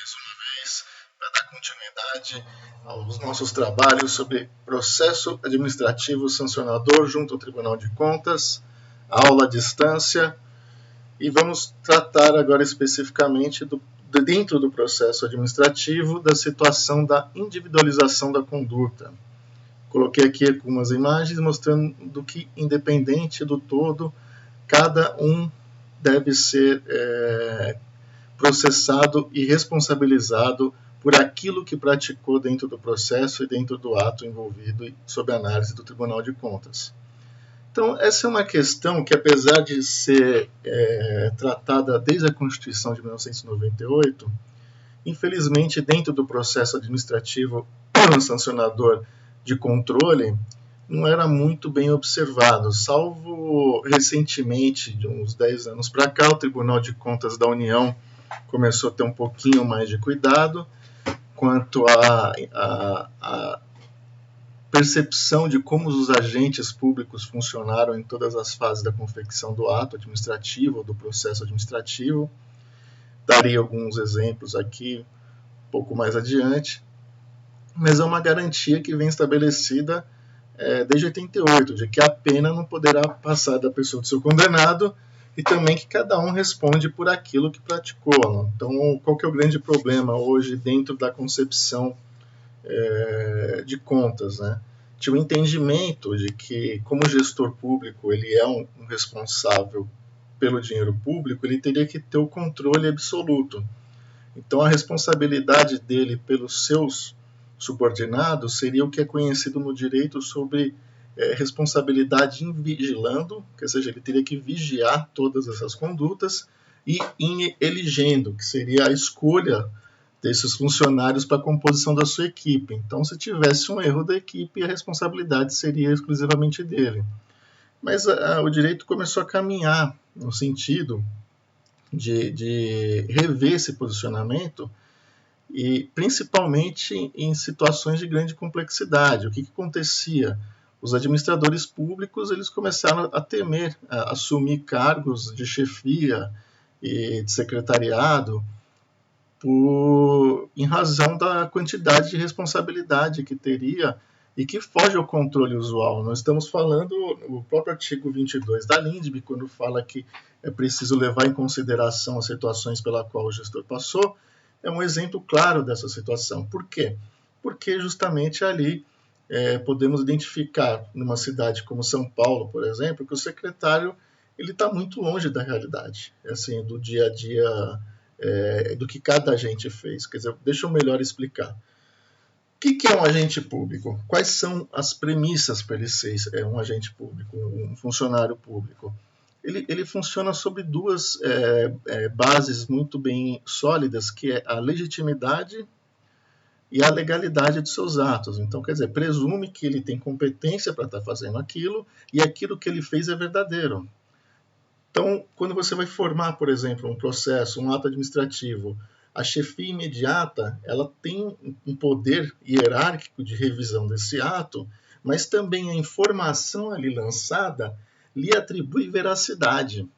mais uma vez para dar continuidade aos nossos trabalhos sobre processo administrativo sancionador junto ao Tribunal de Contas, aula à distância, e vamos tratar agora especificamente dentro do processo administrativo da situação da individualização da conduta. Coloquei aqui algumas imagens mostrando que, independente do todo, cada um deve ser processado e responsabilizado por aquilo que praticou dentro do processo e dentro do ato envolvido sob análise do Tribunal de Contas. Então, essa é uma questão que, apesar de ser tratada desde a Constituição de 1998, infelizmente, dentro do processo administrativo sancionador de controle, não era muito bem observado, salvo recentemente, de uns 10 anos para cá, o Tribunal de Contas da União começou a ter um pouquinho mais de cuidado quanto à percepção de como os agentes públicos funcionaram em todas as fases da confecção do ato administrativo ou do processo administrativo. Daria alguns exemplos aqui um pouco mais adiante, mas é uma garantia que vem estabelecida desde 88, de que a pena não poderá passar da pessoa do seu condenado e também que cada um responde por aquilo que praticou. Então, qual que é o grande problema hoje dentro da concepção de contas, né? Tinha o entendimento de que, como gestor público, ele é um responsável pelo dinheiro público, ele teria que ter o controle absoluto. Então, a responsabilidade dele pelos seus subordinados seria o que é conhecido no direito sobre responsabilidade in vigilando, que seja, ele teria que vigiar todas essas condutas, e in eligendo, que seria a escolha desses funcionários para a composição da sua equipe. Então, se tivesse um erro da equipe, a responsabilidade seria exclusivamente dele. Mas o direito começou a caminhar no sentido de rever esse posicionamento, e principalmente em situações de grande complexidade. O que acontecia? Os administradores públicos eles começaram a temer a assumir cargos de chefia e de secretariado em razão da quantidade de responsabilidade que teria e que foge ao controle usual. Nós estamos falando, o próprio artigo 22 da LINDB, quando fala que é preciso levar em consideração as situações pela qual o gestor passou, é um exemplo claro dessa situação. Por quê? Porque justamente ali podemos identificar numa cidade como São Paulo, por exemplo, que o secretário ele está muito longe da realidade, assim, do dia a dia, do que cada agente fez. Quer dizer, deixa eu melhor explicar. O que é um agente público? Quais são as premissas para ele ser um agente público, um funcionário público? Ele funciona sobre duas bases muito bem sólidas, que é a legitimidade e a legalidade de seus atos. Então, quer dizer, presume que ele tem competência para estar fazendo aquilo e aquilo que ele fez é verdadeiro. Então, quando você vai formar, por exemplo, um processo, um ato administrativo, a chefia imediata ela tem um poder hierárquico de revisão desse ato, mas também a informação ali lançada lhe atribui veracidade.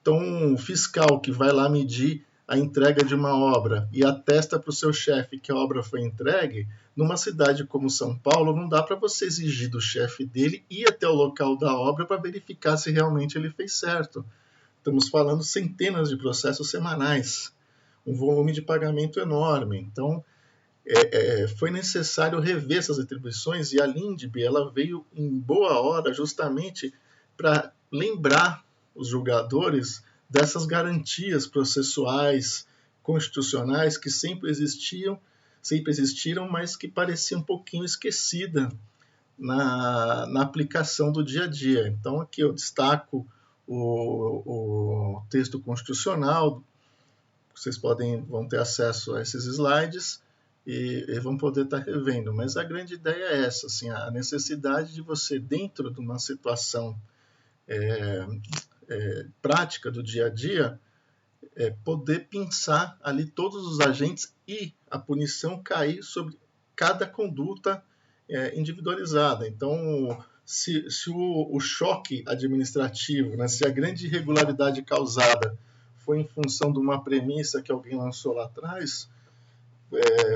Então, o fiscal que vai lá medir a entrega de uma obra e atesta para o seu chefe que a obra foi entregue, numa cidade como São Paulo, não dá para você exigir do chefe dele ir até o local da obra para verificar se realmente ele fez certo. Estamos falando centenas de processos semanais, um volume de pagamento enorme. Então, foi necessário rever essas atribuições e a LINDB ela veio em boa hora justamente para lembrar os julgadores dessas garantias processuais, constitucionais que sempre existiram, mas que pareciam um pouquinho esquecida na aplicação do dia a dia. Então, aqui eu destaco o texto constitucional, vocês vão ter acesso a esses slides e vão poder estar revendo. Mas a grande ideia é essa, assim, a necessidade de você, dentro de uma situação prática do dia a dia, poder pensar ali todos os agentes e a punição cair sobre cada conduta individualizada. Então, se o choque administrativo, né, se a grande irregularidade causada foi em função de uma premissa que alguém lançou lá atrás,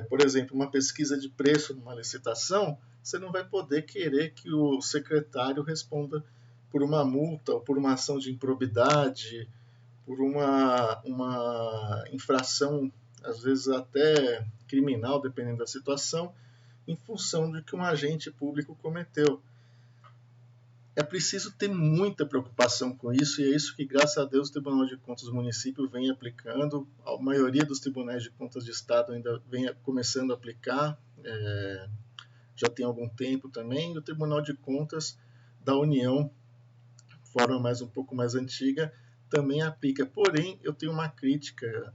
por exemplo, uma pesquisa de preço numa licitação, você não vai poder querer que o secretário responda por uma multa ou por uma ação de improbidade, por uma infração, às vezes até criminal, dependendo da situação, em função de que um agente público cometeu. É preciso ter muita preocupação com isso, e é isso que, graças a Deus, o Tribunal de Contas do município vem aplicando. A maioria dos tribunais de contas de Estado ainda vem começando a aplicar, já tem algum tempo também, e o Tribunal de Contas da União, forma um pouco mais antiga, também aplica. Porém, eu tenho uma crítica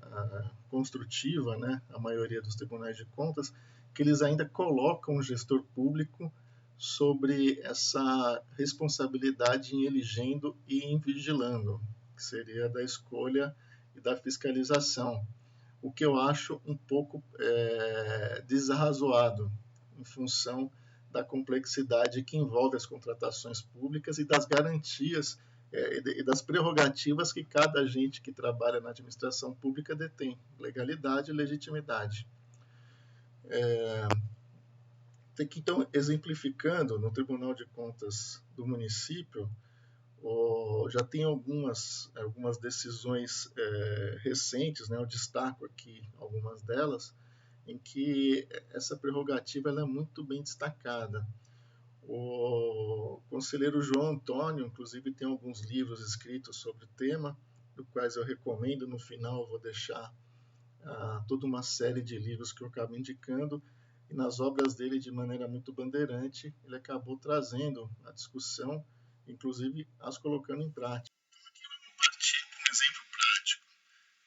construtiva, né, à maioria dos tribunais de contas, que eles ainda colocam o gestor público sobre essa responsabilidade em elegendo e em vigilando, que seria da escolha e da fiscalização, o que eu acho um pouco desarrazoado, em função da complexidade que envolve as contratações públicas e das garantias e das prerrogativas que cada agente que trabalha na administração pública detém, legalidade e legitimidade. Então, exemplificando, no Tribunal de Contas do município, já tem algumas decisões recentes, né, eu destaco aqui algumas delas, em que essa prerrogativa ela é muito bem destacada. O conselheiro João Antônio, inclusive, tem alguns livros escritos sobre o tema, do quais eu recomendo. No final eu vou deixar toda uma série de livros que eu acabo indicando, e nas obras dele, de maneira muito bandeirante, ele acabou trazendo a discussão, inclusive as colocando em prática. Um exemplo prático.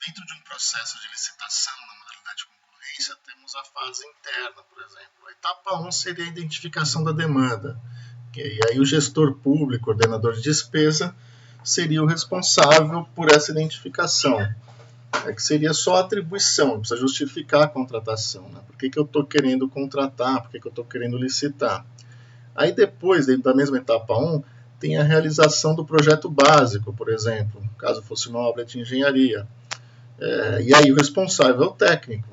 Dentro de um processo de licitação, na modalidade de concorrência, temos a fase interna, por exemplo. A etapa 1 seria a identificação da demanda. E aí o gestor público, ordenador de despesa, seria o responsável por essa identificação. Que seria só a atribuição, precisa justificar a contratação. Né? Por que eu estou querendo contratar, por que eu estou querendo licitar. Aí depois, dentro da mesma etapa 1, tem a realização do projeto básico, por exemplo, caso fosse uma obra de engenharia. E aí o responsável é o técnico.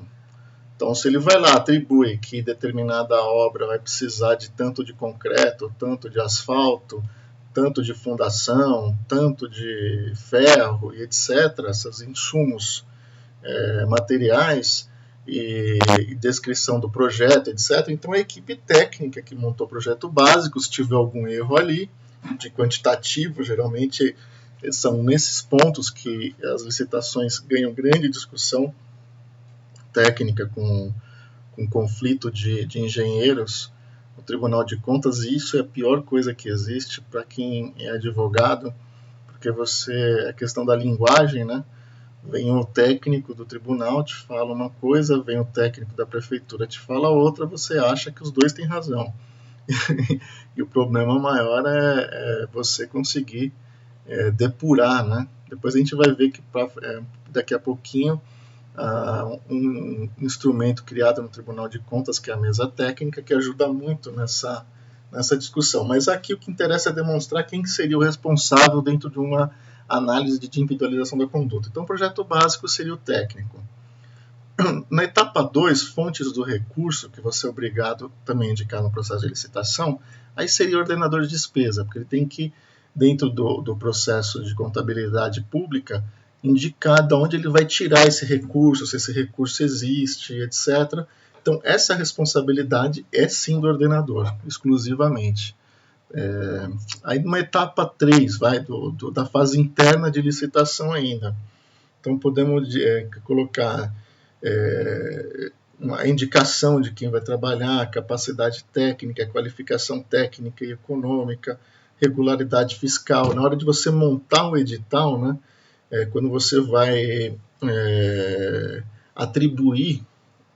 Então, se ele vai lá, atribui que determinada obra vai precisar de tanto de concreto, tanto de asfalto, tanto de fundação, tanto de ferro e etc., esses insumos materiais e descrição do projeto, etc. Então, a equipe técnica que montou o projeto básico, se tiver algum erro ali, de quantitativo, geralmente são nesses pontos que as licitações ganham grande discussão técnica com conflito de engenheiros no Tribunal de Contas, e isso é a pior coisa que existe para quem é advogado, porque a questão da linguagem, né? Vem o técnico do tribunal, te fala uma coisa, vem o técnico da prefeitura, te fala outra, você acha que os dois têm razão. E o problema maior é você conseguir depurar, né? Depois a gente vai ver que daqui a pouquinho um instrumento criado no Tribunal de Contas, que é a mesa técnica, que ajuda muito nessa discussão. Mas aqui o que interessa é demonstrar quem seria o responsável dentro de uma análise de individualização da conduta. Então, o projeto básico seria o técnico. Na etapa 2, fontes do recurso, que você é obrigado também a indicar no processo de licitação, aí seria o ordenador de despesa, porque ele tem que, dentro do processo de contabilidade pública, indicar de onde ele vai tirar esse recurso, se esse recurso existe, etc. Então, essa responsabilidade é sim do ordenador, exclusivamente. Aí, numa etapa 3, da fase interna de licitação ainda. Então, podemos colocar uma indicação de quem vai trabalhar, capacidade técnica, qualificação técnica e econômica, regularidade fiscal. Na hora de você montar um edital, né, quando você vai atribuir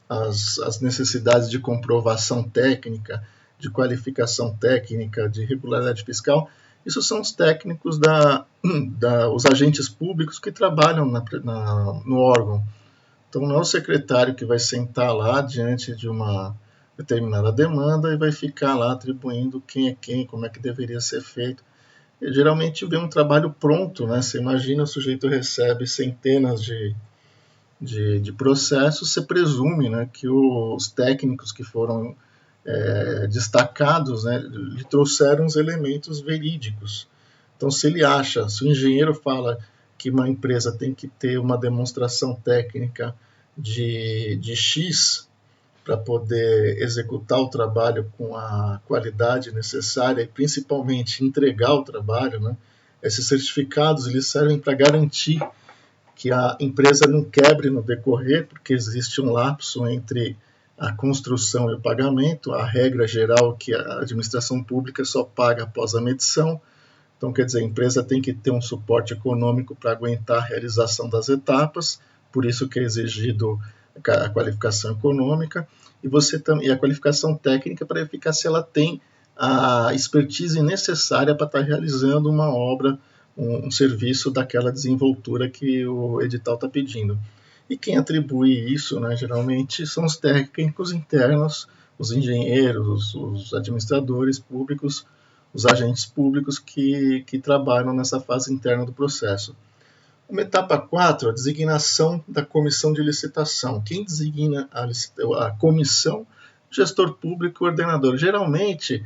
as necessidades de comprovação técnica, de qualificação técnica, de regularidade fiscal, isso são os técnicos, os agentes públicos que trabalham no órgão. Então, não é o secretário que vai sentar lá diante de uma determinada demanda e vai ficar lá atribuindo quem é quem, como é que deveria ser feito. E, geralmente vem um trabalho pronto, né? Você imagina, o sujeito recebe centenas de de processo, você presume, né, que os técnicos que foram destacados, né, lhe trouxeram os elementos verídicos. Então, se o engenheiro fala que uma empresa tem que ter uma demonstração técnica de X para poder executar o trabalho com a qualidade necessária e principalmente entregar o trabalho, né? Esses certificados eles servem para garantir que a empresa não quebre no decorrer, porque existe um lapso entre a construção e o pagamento. A regra geral é que a administração pública só paga após a medição. Então, quer dizer, a empresa tem que ter um suporte econômico para aguentar a realização das etapas, por isso que é exigido a qualificação econômica, e a qualificação técnica para verificar se ela tem a expertise necessária para estar realizando uma obra, um serviço daquela desenvoltura que o edital está pedindo. E quem atribui isso, né, geralmente, são os técnicos internos, os engenheiros, os administradores públicos, os agentes públicos que trabalham nessa fase interna do processo. Uma etapa 4, a designação da comissão de licitação. Quem designa a comissão? Gestor público e ordenador. Geralmente,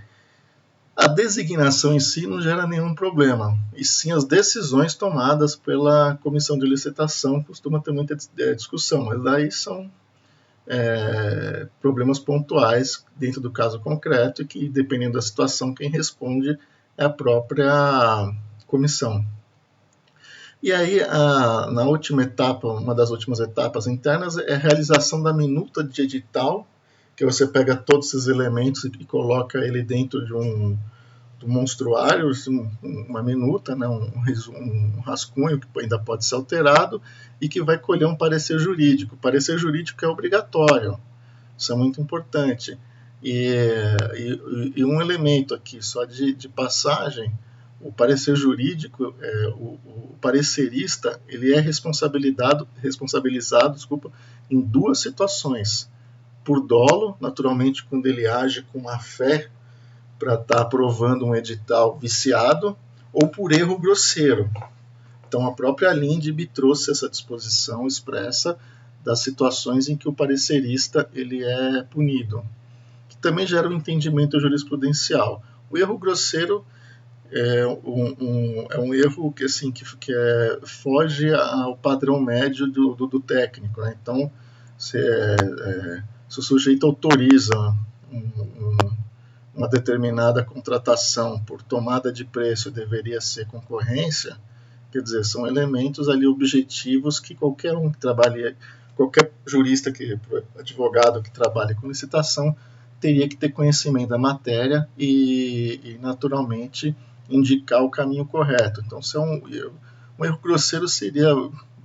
a designação em si não gera nenhum problema, e sim as decisões tomadas pela comissão de licitação costuma ter muita discussão, mas daí são problemas pontuais dentro do caso concreto e que, dependendo da situação, quem responde é a própria comissão. E aí, na última etapa, uma das últimas etapas internas, é a realização da minuta de edital, que você pega todos esses elementos e coloca ele dentro de um monstruário, uma minuta, né, um rascunho que ainda pode ser alterado e que vai colher um parecer jurídico. O parecer jurídico é obrigatório, isso é muito importante. E um elemento aqui, só de passagem, o parecer jurídico, o parecerista, ele é responsabilizado em duas situações. Por dolo, naturalmente, quando ele age com má fé para estar aprovando um edital viciado, ou por erro grosseiro. Então, a própria LINDB trouxe essa disposição expressa das situações em que o parecerista ele é punido, que também gera um entendimento jurisprudencial. O erro grosseiro é um erro que, assim, foge ao padrão médio do técnico, né? Então, se o sujeito autoriza uma determinada contratação por tomada de preço deveria ser concorrência, quer dizer, são elementos ali objetivos que qualquer um que trabalhe, qualquer jurista, advogado que trabalhe com licitação, teria que ter conhecimento da matéria e naturalmente, indicar o caminho correto. Então, se um erro grosseiro seria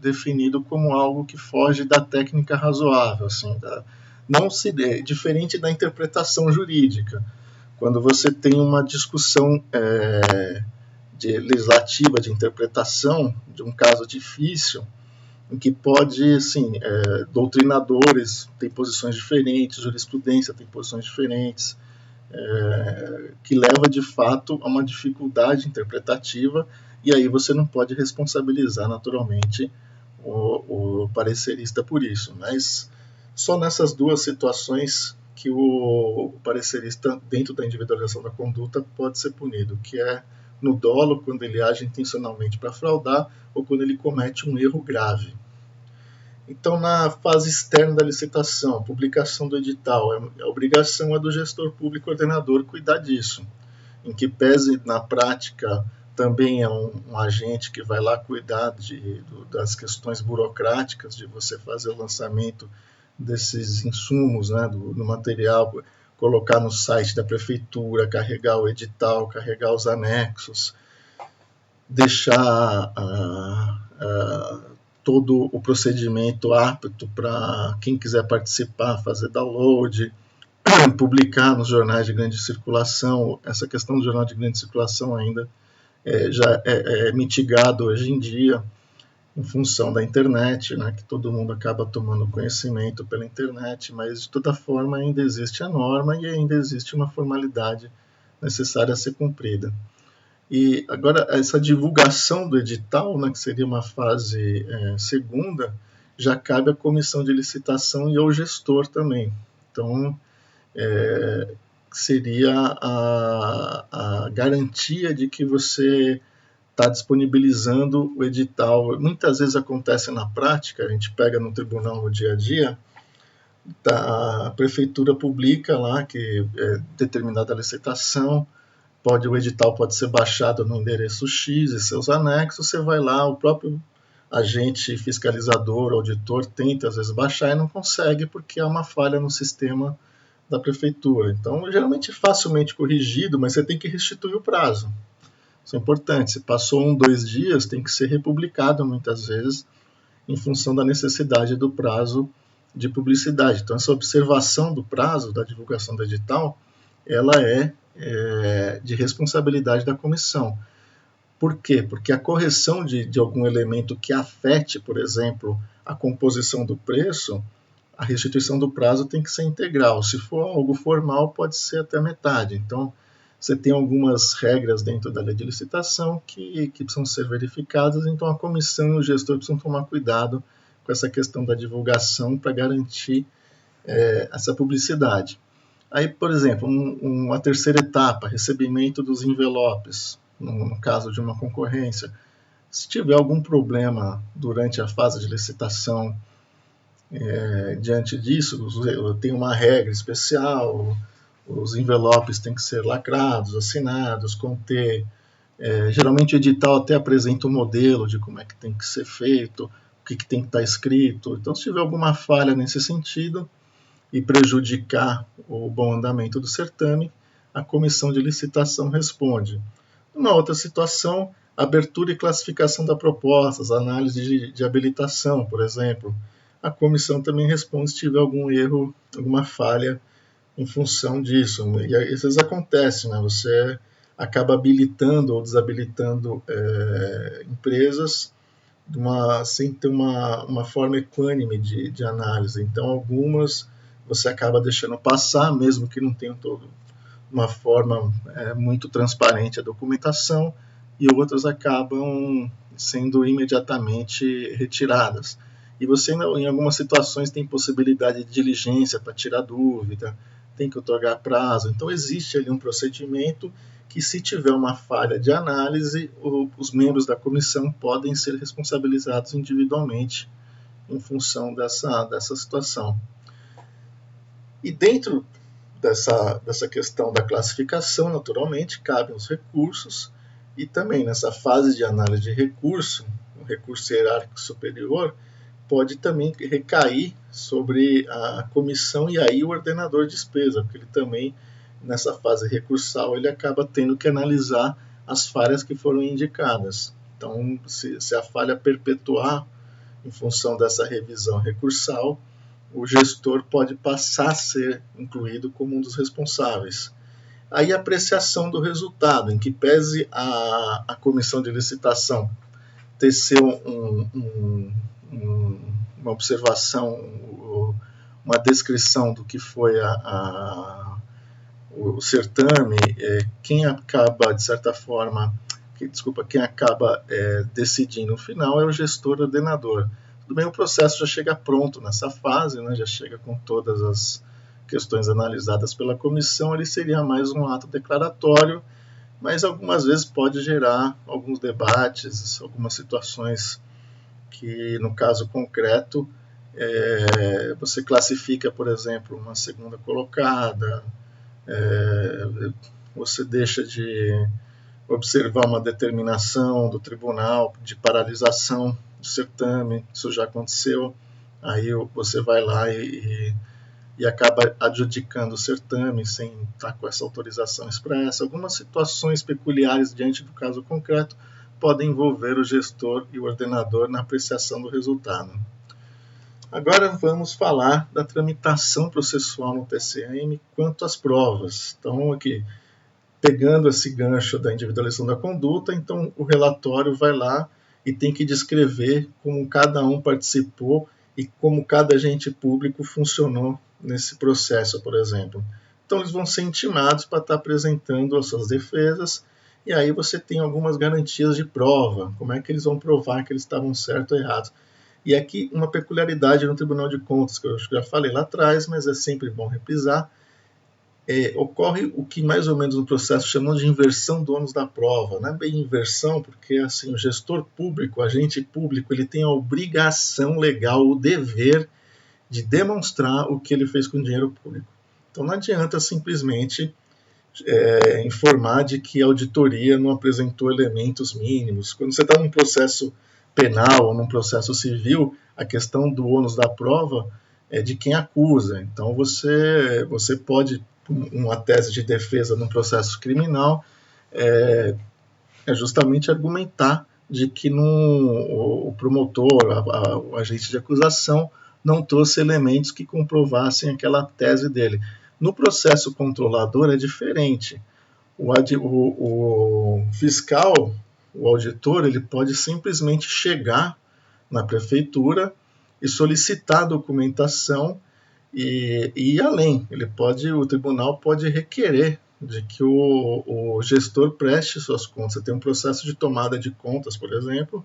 definido como algo que foge da técnica razoável, assim, diferente da interpretação jurídica. Quando você tem uma discussão legislativa, de interpretação de um caso difícil, em que pode, assim, doutrinadores têm posições diferentes, jurisprudência tem posições diferentes, que leva, de fato, a uma dificuldade interpretativa, e aí você não pode responsabilizar, naturalmente, o parecerista por isso. Mas só nessas duas situações que o parecerista, dentro da individualização da conduta, pode ser punido, que é no dolo, quando ele age intencionalmente para fraudar, ou quando ele comete um erro grave. Então, na fase externa da licitação, publicação do edital, a obrigação é do gestor público ordenador cuidar disso, em que pese na prática também é um agente que vai lá cuidar das questões burocráticas, de você fazer o lançamento desses insumos, né, do material, colocar no site da prefeitura, carregar o edital, carregar os anexos, deixar todo o procedimento apto para quem quiser participar, fazer download, publicar nos jornais de grande circulação. Essa questão do jornal de grande circulação ainda já é mitigado hoje em dia em função da internet, né, que todo mundo acaba tomando conhecimento pela internet, mas de toda forma ainda existe a norma e ainda existe uma formalidade necessária a ser cumprida. E agora, essa divulgação do edital, né, que seria uma fase segunda, já cabe à comissão de licitação e ao gestor também. Então, seria a garantia de que você está disponibilizando o edital. Muitas vezes acontece na prática, a gente pega no tribunal no dia a dia, a prefeitura publica lá que é determinada licitação, o edital pode ser baixado no endereço X e seus anexos, você vai lá, o próprio agente fiscalizador, auditor, tenta às vezes baixar e não consegue porque há uma falha no sistema da prefeitura. Então, geralmente é facilmente corrigido, mas você tem que restituir o prazo. Isso é importante. Se passou 1, 2 dias, tem que ser republicado muitas vezes em função da necessidade do prazo de publicidade. Então, essa observação do prazo da divulgação do edital, ela é de responsabilidade da comissão. Por quê? Porque a correção de algum elemento que afete, por exemplo, a composição do preço, a restituição do prazo tem que ser integral. Se for algo formal, pode ser até metade. Então, você tem algumas regras dentro da lei de licitação que precisam ser verificadas, então a comissão e o gestor precisam tomar cuidado com essa questão da divulgação para garantir essa publicidade. Aí, por exemplo, uma terceira etapa, recebimento dos envelopes, no caso de uma concorrência. Se tiver algum problema durante a fase de licitação, diante disso, tem uma regra especial, os envelopes têm que ser lacrados, assinados, conter. Geralmente o edital até apresenta um modelo de como é que tem que ser feito, o que tem que estar escrito. Então, se tiver alguma falha nesse sentido e prejudicar o bom andamento do certame, a comissão de licitação responde. Uma outra situação, abertura e classificação da proposta, análise de habilitação, por exemplo. A comissão também responde se tiver algum erro, alguma falha em função disso. E às vezes acontece, né? Você acaba habilitando ou desabilitando empresas sem ter uma forma equânime de análise. Então, algumas você acaba deixando passar, mesmo que não tenham uma forma muito transparente a documentação, e outras acabam sendo imediatamente retiradas. E você, em algumas situações, tem possibilidade de diligência para tirar dúvida, tem que otorgar prazo. Então, existe ali um procedimento que, se tiver uma falha de análise, os membros da comissão podem ser responsabilizados individualmente em função dessa situação. E dentro dessa questão da classificação, naturalmente, cabem os recursos, e também nessa fase de análise de recurso, o recurso hierárquico superior pode também recair sobre a comissão e aí o ordenador de despesa, porque ele também, nessa fase recursal, ele acaba tendo que analisar as falhas que foram indicadas. Então, se a falha perpetuar em função dessa revisão recursal, o gestor pode passar a ser incluído como um dos responsáveis. Aí a apreciação do resultado, em que pese a comissão de licitação tecer uma observação, uma descrição do que foi o certame, quem acaba, de certa forma, quem acaba decidindo no final é o gestor ordenador. Tudo bem, o processo já chega pronto nessa fase, né, já chega com todas as questões analisadas pela comissão, ele seria mais um ato declaratório, mas algumas vezes pode gerar alguns debates, algumas situações que, no caso concreto, você classifica, por exemplo, uma segunda colocada, você deixa de observar uma determinação do tribunal de paralisação do certame, isso já aconteceu, aí você vai lá e acaba adjudicando o certame sem estar com essa autorização expressa. Algumas situações peculiares diante do caso concreto podem envolver o gestor e o ordenador na apreciação do resultado. Agora vamos falar da tramitação processual no TCM quanto às provas. Então, aqui, pegando esse gancho da individualização da conduta, então o relatório vai lá e tem que descrever como cada um participou e como cada agente público funcionou nesse processo, por exemplo. Então, eles vão ser intimados para estar apresentando as suas defesas, e aí você tem algumas garantias de prova, como é que eles vão provar que eles estavam certos ou errados. E aqui uma peculiaridade no Tribunal de Contas, que eu acho que já falei lá atrás, mas é sempre bom reprisar, ocorre o que mais ou menos no processo chamamos de inversão do ônus da prova. Não é bem inversão, porque assim, o gestor público, o agente público, ele tem a obrigação legal, o dever de demonstrar o que ele fez com o dinheiro público. Então não adianta simplesmente informar de que a auditoria não apresentou elementos mínimos. Quando você está num processo penal ou num processo civil, a questão do ônus da prova é de quem acusa. Então você pode, uma tese de defesa num processo criminal, é justamente argumentar de que o promotor, o agente de acusação, não trouxe elementos que comprovassem aquela tese dele. No processo controlador é diferente. O fiscal, o auditor, ele pode simplesmente chegar na prefeitura e solicitar a documentação e ir além. O tribunal pode requerer de que o gestor preste suas contas. Você tem um processo de tomada de contas, por exemplo,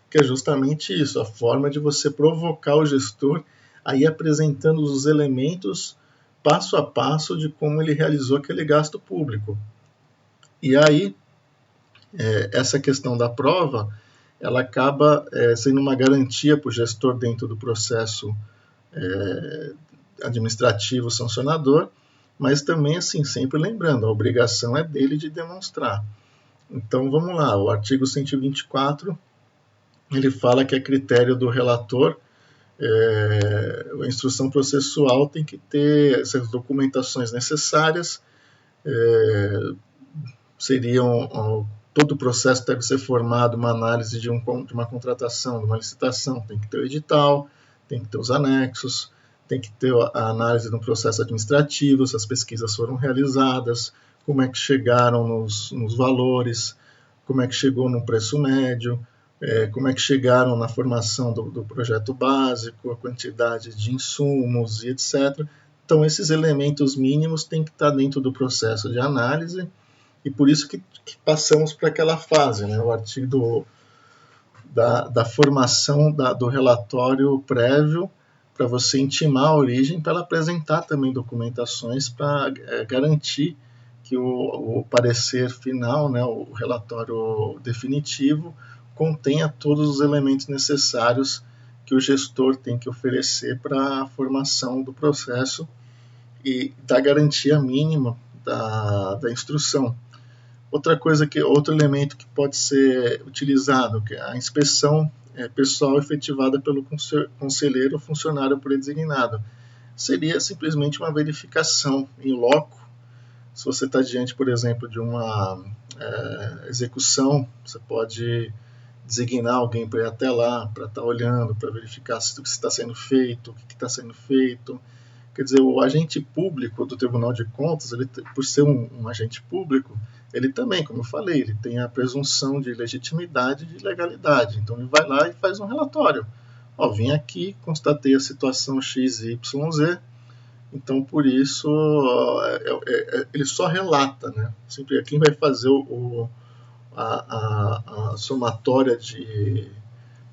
que é justamente isso, a forma de você provocar o gestor a ir apresentando os elementos passo a passo de como ele realizou aquele gasto público. E aí, essa questão da prova, ela acaba sendo uma garantia para o gestor dentro do processo administrativo sancionador, mas também, assim, sempre lembrando, a obrigação é dele de demonstrar. Então, vamos lá, o artigo 124, ele fala que é critério do relator, a instrução processual tem que ter essas documentações necessárias, todo o processo deve ser formado uma análise de uma contratação, de uma licitação, tem que ter o edital, tem que ter os anexos, tem que ter a análise do processo administrativo, se as pesquisas foram realizadas, como é que chegaram nos valores, como é que chegou no preço médio, como é que chegaram na formação do projeto básico, a quantidade de insumos e etc. Então, esses elementos mínimos têm que estar dentro do processo de análise, e por isso que passamos para aquela fase, né? O artigo da formação do relatório prévio, para você intimar a origem, para ela apresentar também documentações para garantir que o parecer final, né, o relatório definitivo, contenha todos os elementos necessários que o gestor tem que oferecer para a formação do processo e da garantia mínima da instrução. Outro elemento que pode ser utilizado, que é a inspeção pessoal efetivada pelo conselheiro ou funcionário por ele designado. Seria simplesmente uma verificação em loco. Se você está diante, por exemplo, de uma execução, você pode designar alguém para ir até lá, para estar olhando, para verificar se o que está sendo feito, o que está sendo feito. Quer dizer, o agente público do Tribunal de Contas, ele, por ser um agente público, ele também, como eu falei, ele tem a presunção de legitimidade e de legalidade. Então ele vai lá e faz um relatório. Vim aqui, constatei a situação X, Y, Z, então por isso ele só relata, né? Sempre quem vai fazer a somatória de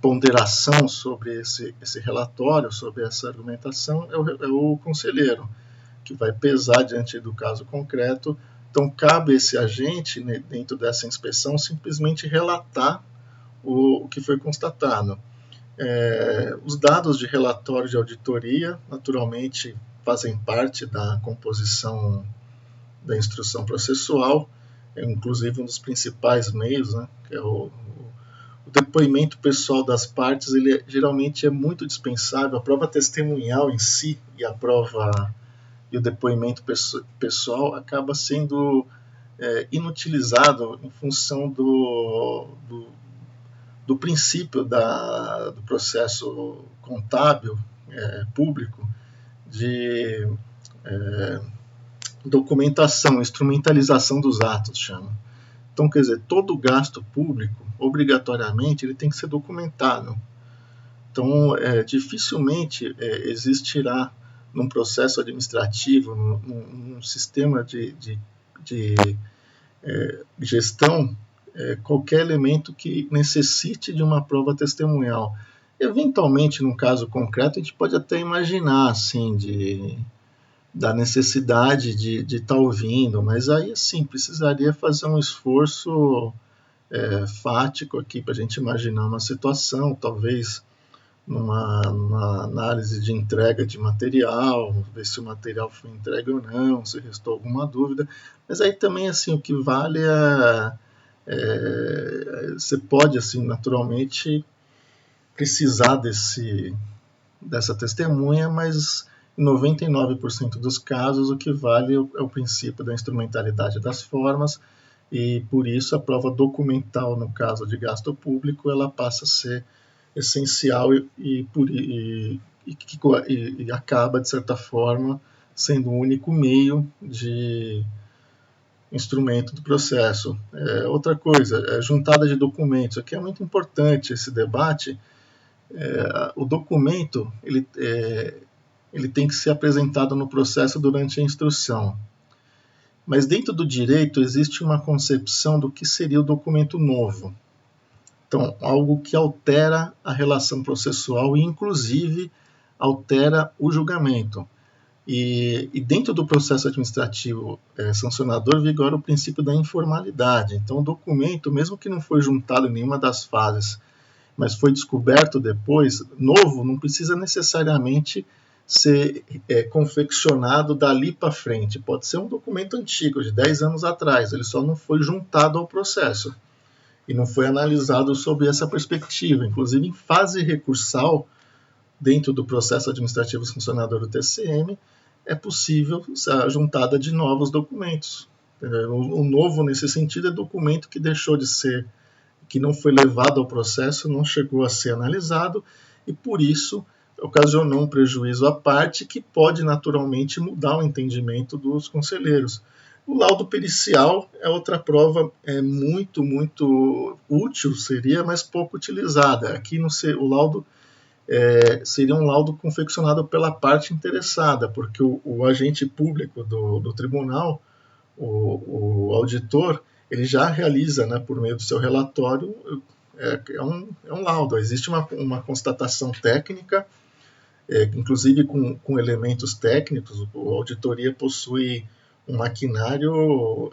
ponderação sobre esse relatório, sobre essa argumentação, é o conselheiro, que vai pesar diante do caso concreto. Então, cabe esse agente, né, dentro dessa inspeção, simplesmente relatar o que foi constatado. Os dados de relatório de auditoria, naturalmente, fazem parte da composição da instrução processual, inclusive um dos principais meios, né, que é o depoimento pessoal das partes, ele geralmente é muito dispensável. A prova testemunhal em si e o depoimento pessoal acaba sendo inutilizado em função do princípio do processo contábil público de documentação, instrumentalização dos atos, chama. Então, quer dizer, todo gasto público, obrigatoriamente, ele tem que ser documentado. Então, dificilmente existirá num processo administrativo, num sistema de gestão, qualquer elemento que necessite de uma prova testemunhal. Eventualmente, num caso concreto, a gente pode até imaginar, assim, da necessidade de estar ouvindo, mas aí, assim, precisaria fazer um esforço fático aqui para a gente imaginar uma situação, talvez numa análise de entrega de material, ver se o material foi entregue ou não, se restou alguma dúvida, mas aí também, assim, o que vale você pode, assim, naturalmente precisar dessa testemunha, mas em 99% dos casos o que vale é o princípio da instrumentalidade das formas, e por isso a prova documental no caso de gasto público ela passa a ser essencial e acaba, de certa forma, sendo o único meio de instrumento do processo. Outra coisa, juntada de documentos. Aqui é muito importante esse debate. O documento ele tem que ser apresentado no processo durante a instrução. Mas dentro do direito existe uma concepção do que seria o documento novo. Então, algo que altera a relação processual e, inclusive, altera o julgamento. E dentro do processo administrativo sancionador vigora o princípio da informalidade. Então, o documento, mesmo que não foi juntado em nenhuma das fases, mas foi descoberto depois, novo, não precisa necessariamente ser confeccionado dali para frente. Pode ser um documento antigo, de 10 anos atrás, ele só não foi juntado ao processo e não foi analisado sob essa perspectiva. Inclusive, em fase recursal, dentro do processo administrativo sancionador do TCM, é possível a juntada de novos documentos. O novo, nesse sentido, é documento que deixou de ser, que não foi levado ao processo, não chegou a ser analisado, e por isso ocasionou um prejuízo à parte que pode naturalmente mudar o entendimento dos conselheiros. O laudo pericial é outra prova muito, muito útil, seria, mas pouco utilizada. Aqui o laudo seria um laudo confeccionado pela parte interessada, porque o agente público do tribunal, o auditor, ele já realiza, né, por meio do seu relatório, é um laudo. Existe uma constatação técnica, inclusive com elementos técnicos. A auditoria possui um maquinário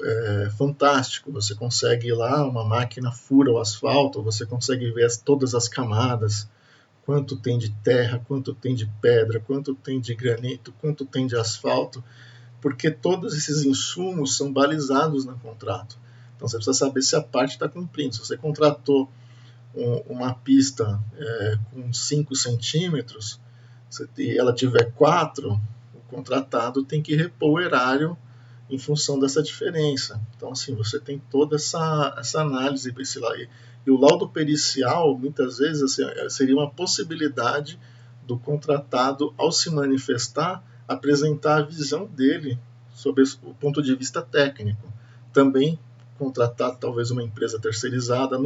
fantástico. Você consegue ir lá, uma máquina fura o asfalto, você consegue ver todas as camadas, quanto tem de terra, quanto tem de pedra, quanto tem de granito, quanto tem de asfalto, porque todos esses insumos são balizados no contrato. Então você precisa saber se a parte está cumprindo. Se você contratou uma pista com 5 centímetros e ela tiver 4, o contratado tem que repor o erário em função dessa diferença. Então, assim, você tem toda essa análise. E o laudo pericial, muitas vezes, assim, seria uma possibilidade do contratado, ao se manifestar, apresentar a visão dele sobre o ponto de vista técnico. Também contratar talvez uma empresa terceirizada.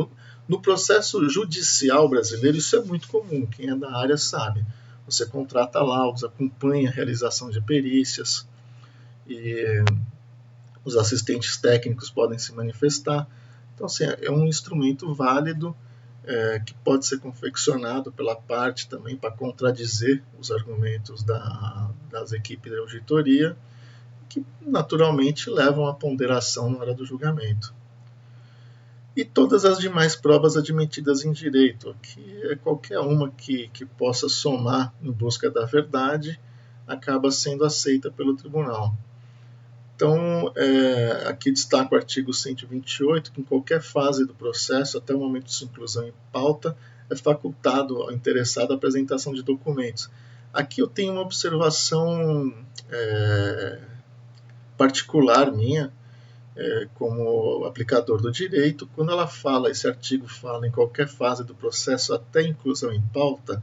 No processo judicial brasileiro, isso é muito comum, quem é da área sabe. Você contrata laudos, acompanha a realização de perícias, e os assistentes técnicos podem se manifestar. Então, assim, é um instrumento válido que pode ser confeccionado pela parte também para contradizer os argumentos das equipes de auditoria, que naturalmente levam à ponderação na hora do julgamento. E todas as demais provas admitidas em direito, que é qualquer uma que possa somar em busca da verdade, acaba sendo aceita pelo tribunal. Então, aqui destaco o artigo 128, que em qualquer fase do processo, até o momento de sua inclusão em pauta, é facultado ao interessado a apresentação de documentos. Aqui eu tenho uma observação particular minha, como aplicador do direito. Quando esse artigo fala em qualquer fase do processo até inclusão em pauta,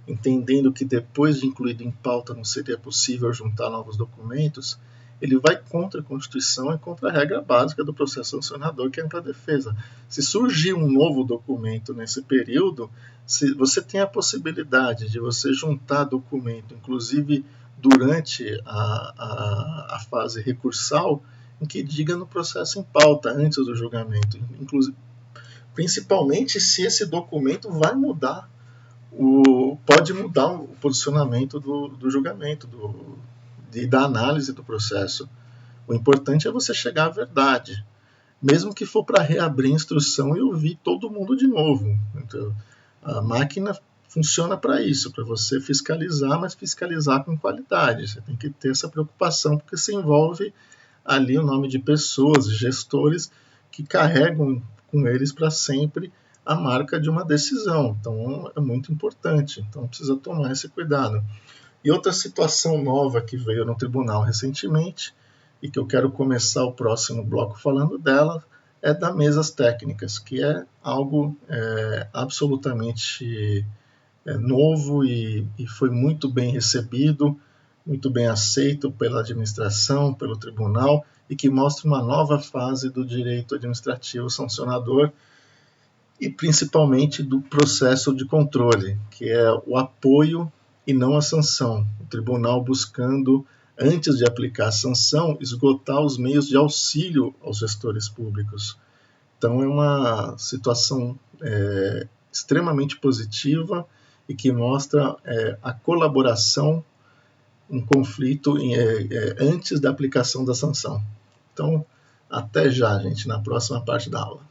entendendo que depois de incluído em pauta não seria possível juntar novos documentos, ele vai contra a Constituição e contra a regra básica do processo sancionador, que é a ampla defesa. Se surgir um novo documento nesse período, se você tem a possibilidade de você juntar documento, inclusive durante a fase recursal, em que diga no processo em pauta, antes do julgamento, principalmente se esse documento vai mudar pode mudar o posicionamento do julgamento, da análise do processo. O importante é você chegar à verdade, mesmo que for para reabrir a instrução e ouvir todo mundo de novo. Então, a máquina funciona para isso, para você fiscalizar, mas fiscalizar com qualidade. Você tem que ter essa preocupação, porque se envolve ali o nome de pessoas, gestores, que carregam com eles para sempre a marca de uma decisão. Então, é muito importante. Então, precisa tomar esse cuidado. E outra situação nova que veio no tribunal recentemente, e que eu quero começar o próximo bloco falando dela, é das mesas técnicas, que é algo absolutamente novo e foi muito bem recebido, muito bem aceito pela administração, pelo tribunal, e que mostra uma nova fase do direito administrativo sancionador e principalmente do processo de controle, que é o apoio e não a sanção. O tribunal buscando, antes de aplicar a sanção, esgotar os meios de auxílio aos gestores públicos. Então é uma situação extremamente positiva e que mostra a colaboração, um conflito antes da aplicação da sanção. Então, até já, gente, na próxima parte da aula.